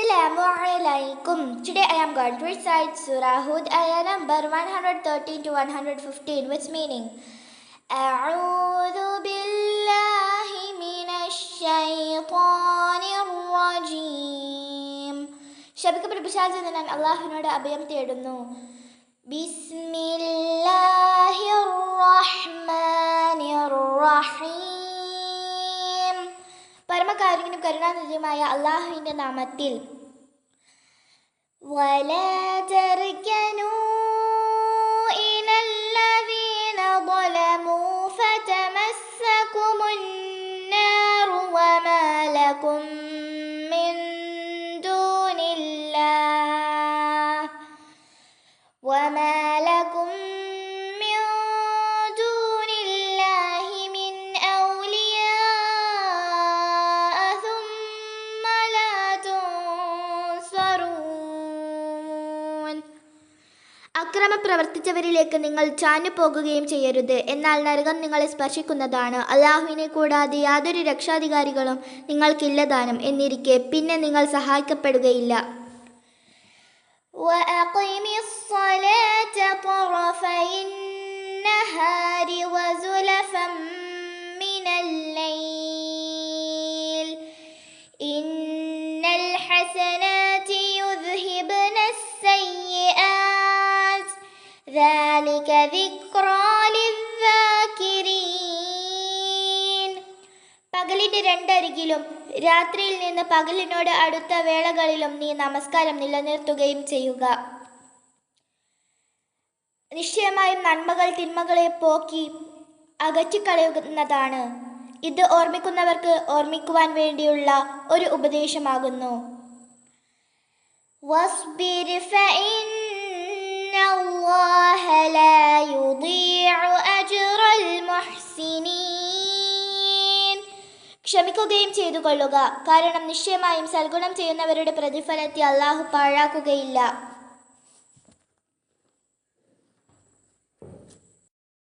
Assalamu alaikum. Today I am going to recite Surah Hud ayah number 113 to 115, which meaning A'udhu billahi minash shaytanir rajim. ശപിക്കപ്പെട്ട പിശാചിൽ നിന്ന് ഞാൻ അല്ലാഹുവിനോട് അഭയം തേടുന്നു. ബിസ്മില്ലാഹിർ റഹ്മാനിർ റഹീം. പരമകാരുണ്യനും കരുണാനിധിയുമായ അല്ലാഹുവിന്റെ നാമത്തിൽ. വലാ തർകനൂ ഇലല്ലദീന ളലമൂ ഫതമസ്സകുമുന്നാറു വമാ ലകും മിൻ ദൂനില്ലാഹ് വമാ ലകും മിൻ ദൂനില്ലാഹി മിൻ ഔലിയാഅ സുമ്മ ലാ തുൻസറൂൻ. അക്രമം പ്രവർത്തിച്ചവരിലേക്ക് നിങ്ങൾ ചാഞ്ഞു പോകുകയും ചെയ്യരുത്, എന്നാൽ നരകം നിങ്ങളെ സ്പർശിക്കുന്നതാണ്. അല്ലാഹുവിനെ കൂടാതെ യാതൊരു രക്ഷാധികാരികളും നിങ്ങൾക്കില്ലതാനും. എന്നിരിക്കെ പിന്നെ നിങ്ങൾ സഹായിക്കപ്പെടുകയില്ല. وأقم الصلاة طرفي النهار وزلفا من الليل إن الحسنات يذهبن السيئات ذلك ذكرى للذاكرين. പകലിന്റെ രണ്ടരികിലും രാത്രിയിൽ നിന്ന് പകലിനോട് അടുത്ത വേളകളിലും നീ നമസ്കാരം നിലനിർത്തുകയും ചെയ്യുക. നിശ്ചയമായും നന്മകൾ തിന്മകളെ പോക്കി അകറ്റിക്കളയുന്നതാണ്. ഇത് ഓർമ്മിക്കുന്നവർക്ക് ഓർമ്മിക്കുവാൻ വേണ്ടിയുള്ള ഒരു ഉപദേശമാകുന്നു. വസ്ബിർ ഫഇന്ന അല്ലാഹ ലാ യുദീഉ അജ്റൽ മുഹ്സിനീൻ. ക്ഷമിക്കുകയും ചെയ്തു കൊള്ളുക, കാരണം നിശ്ചയമായും സൽഗുണം ചെയ്യുന്നവരുടെ പ്രതിഫലത്തെ അല്ലാഹു പാഴാക്കുകയില്ല.